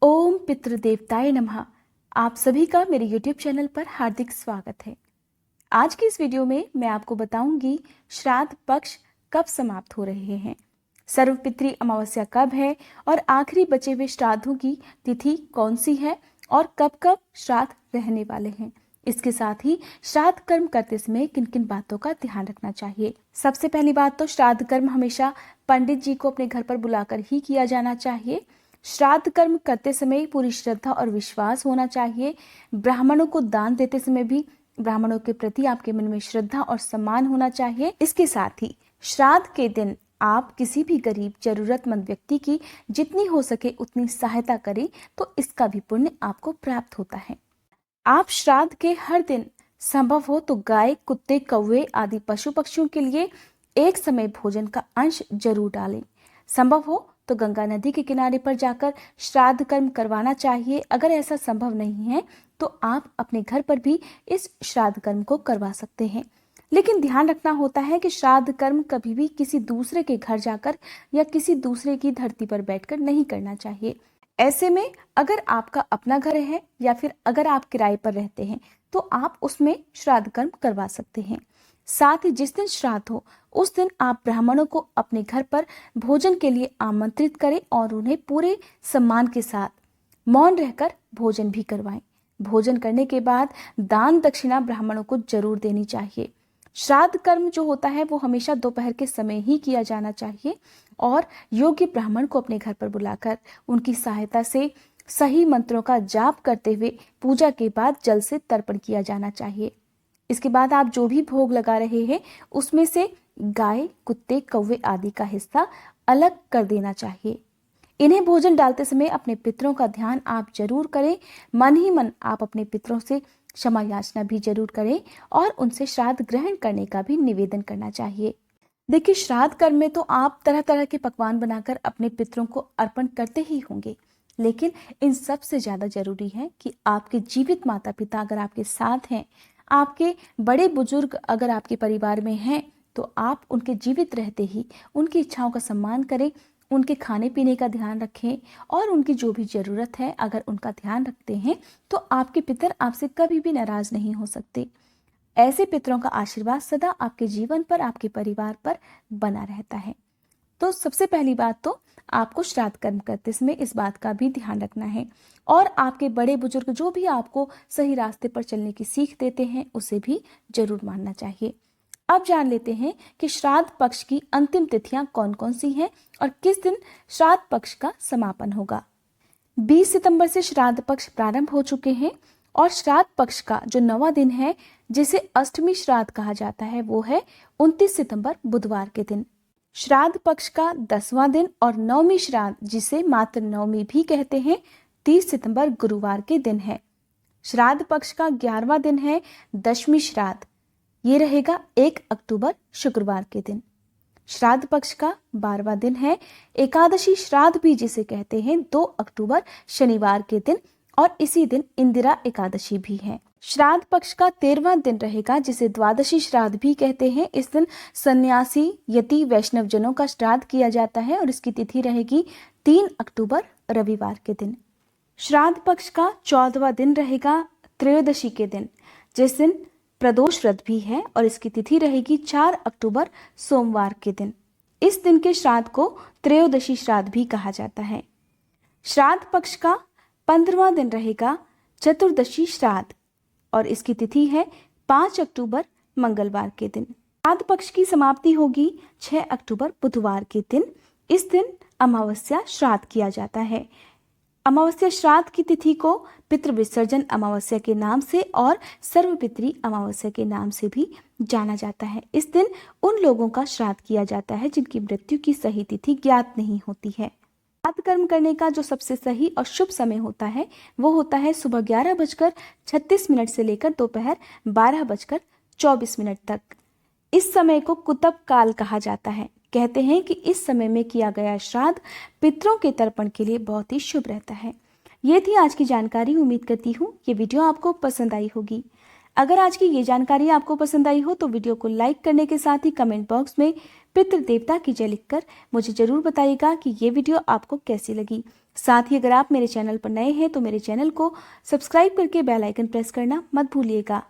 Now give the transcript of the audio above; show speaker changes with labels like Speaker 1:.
Speaker 1: ओम पितृदेवताय नमः। आप सभी का मेरे YouTube चैनल पर हार्दिक स्वागत है। आज की इस वीडियो में मैं आपको बताऊंगी श्राद्ध पक्ष कब समाप्त हो रहे हैं, सर्वपितृ अमावस्या कब है और आखिरी बचे हुए श्राद्धों की तिथि कौन सी है और कब कब श्राद्ध रहने वाले हैं। इसके साथ ही श्राद्ध कर्म करते समय किन किन बातों का ध्यान रखना चाहिए। सबसे पहली बात तो श्राद्ध कर्म हमेशा पंडित जी को अपने घर पर बुलाकर ही किया जाना चाहिए। श्राद्ध कर्म करते समय पूरी श्रद्धा और विश्वास होना चाहिए। ब्राह्मणों को दान देते समय भी ब्राह्मणों के प्रति आपके मन में श्रद्धा और सम्मान होना चाहिए। इसके साथ ही श्राद्ध के दिन आप किसी भी गरीब जरूरतमंद व्यक्ति की जितनी हो सके उतनी सहायता करें तो इसका भी पुण्य आपको प्राप्त होता है। आप श्राद्ध के हर दिन संभव हो तो गाय, कुत्ते, कौवे आदि पशु पक्षियों के लिए एक समय भोजन का अंश जरूर डालें। संभव हो तो गंगा नदी के किनारे पर जाकर श्राद्ध कर्म करवाना चाहिए। अगर ऐसा संभव नहीं है तो आप अपने घर पर भी इस श्राद्ध कर्म को करवा सकते हैं। लेकिन ध्यान रखना होता है कि श्राद्ध कर्म कभी भी किसी दूसरे के घर जाकर या किसी दूसरे की धरती पर बैठकर नहीं करना चाहिए। ऐसे में अगर आपका अपना घर है या फिर अगर आप किराए पर रहते हैं तो आप उसमें श्राद्ध कर्म करवा सकते हैं। साथ ही जिस दिन श्राद्ध हो उस दिन आप ब्राह्मणों को अपने घर पर भोजन के लिए आमंत्रित करें और उन्हें पूरे सम्मान के साथ मौन रहकर भोजन भी करवाएं। भोजन करने के बाद दान दक्षिणा ब्राह्मणों को जरूर देनी चाहिए। श्राद्ध कर्म जो होता है वो हमेशा दोपहर के समय ही किया जाना चाहिए और योग्य ब्राह्मण को अपने घर पर बुलाकर उनकी सहायता से सही मंत्रों का जाप करते हुए पूजा के बाद जल से तर्पण किया जाना चाहिए। इसके बाद आप जो भी भोग लगा रहे हैं उसमें से गाय, कुत्ते, कौवे आदि का हिस्सा अलग कर देना चाहिए। इन्हें भोजन डालते समय अपने पितरों का ध्यान आप जरूर करें। मन ही मन आप अपने पितरों से क्षमा याचना भी जरूर करें और उनसे श्राद्ध ग्रहण करने का भी निवेदन करना चाहिए। देखिए, श्राद्ध कर्म में तो आप तरह तरह के पकवान बनाकर अपने पितरों को अर्पण करते ही होंगे, लेकिन इन सब से ज्यादा जरूरी है कि आपके जीवित माता पिता अगर आपके साथ हैं, आपके बड़े बुजुर्ग अगर आपके परिवार में हैं, तो आप उनके जीवित रहते ही उनकी इच्छाओं का सम्मान करें, उनके खाने पीने का ध्यान रखें और उनकी जो भी ज़रूरत है अगर उनका ध्यान रखते हैं तो आपके पितर आपसे कभी भी नाराज नहीं हो सकते। ऐसे पितरों का आशीर्वाद सदा आपके जीवन पर, आपके परिवार पर बना रहता है। तो सबसे पहली बात तो आपको श्राद्ध कर्म करते समय इस बात का भी ध्यान रखना है और आपके बड़े बुजुर्ग जो भी आपको सही रास्ते पर चलने की सीख देते हैं उसे भी जरूर मानना चाहिए। अब जान लेते हैं कि श्राद्ध पक्ष की अंतिम तिथियां कौन कौन सी हैं और किस दिन श्राद्ध पक्ष का समापन होगा। 20 सितंबर से श्राद्ध पक्ष प्रारंभ हो चुके हैं और श्राद्ध पक्ष का जो 9वां दिन है जिसे अष्टमी श्राद्ध कहा जाता है वो है 29 सितंबर बुधवार के दिन। श्राद्ध पक्ष का 10वां दिन और 9वीं श्राद्ध जिसे मात्र नवमी भी कहते हैं 30 सितंबर गुरुवार के दिन है। श्राद्ध पक्ष का 11वां दिन है दशमी श्राद्ध, ये रहेगा 1 अक्टूबर शुक्रवार के दिन। श्राद्ध पक्ष का 12वां दिन है एकादशी श्राद्ध भी जिसे कहते हैं 2 अक्टूबर शनिवार के दिन और इसी दिन इंदिरा एकादशी भी है। श्राद्ध पक्ष का 13वां दिन रहेगा जिसे द्वादशी श्राद्ध भी कहते हैं। इस दिन सन्यासी, यति, वैष्णव जनों का श्राद्ध किया जाता है और इसकी तिथि रहेगी 3 अक्टूबर रविवार के दिन। श्राद्ध पक्ष का 14वां दिन रहेगा त्रयोदशी के दिन जिस दिन प्रदोष व्रत भी है और इसकी तिथि रहेगी 4 अक्टूबर सोमवार के दिन। इस दिन के श्राद्ध को त्रयोदशी श्राद्ध भी कहा जाता है। श्राद्ध पक्ष का 15वां दिन रहेगा चतुर्दशी श्राद्ध और इसकी तिथि है 5 अक्टूबर मंगलवार के दिन। श्राद्ध पक्ष की समाप्ति होगी 6 अक्टूबर बुधवार के दिन। इस दिन अमावस्या श्राद्ध किया जाता है। अमावस्या श्राद्ध की तिथि को पितृ विसर्जन अमावस्या के नाम से और सर्वपितृ अमावस्या के नाम से भी जाना जाता है। इस दिन उन लोगों का श्राद्ध किया जाता है जिनकी मृत्यु की सही तिथि ज्ञात नहीं होती है। श्राद्ध कर्म करने का जो सबसे सही और शुभ समय होता है वो होता है सुबह 11:36 से लेकर दोपहर 12:24 तक। इस समय को कुतब काल कहा जाता है। कहते हैं कि इस समय में किया गया श्राद्ध पितरों के तर्पण के लिए बहुत ही शुभ रहता है। ये थी आज की जानकारी। उम्मीद करती हूँ ये वीडियो आपको पसंद आई होगी। अगर आज की ये जानकारी आपको पसंद आई हो तो वीडियो को लाइक करने के साथ ही कमेंट बॉक्स में पितृ देवता की जय लिखकर मुझे ज़रूर बताइएगा कि ये वीडियो आपको कैसी लगी। साथ ही अगर आप मेरे चैनल पर नए हैं तो मेरे चैनल को सब्सक्राइब करके बेल आइकन प्रेस करना मत भूलिएगा।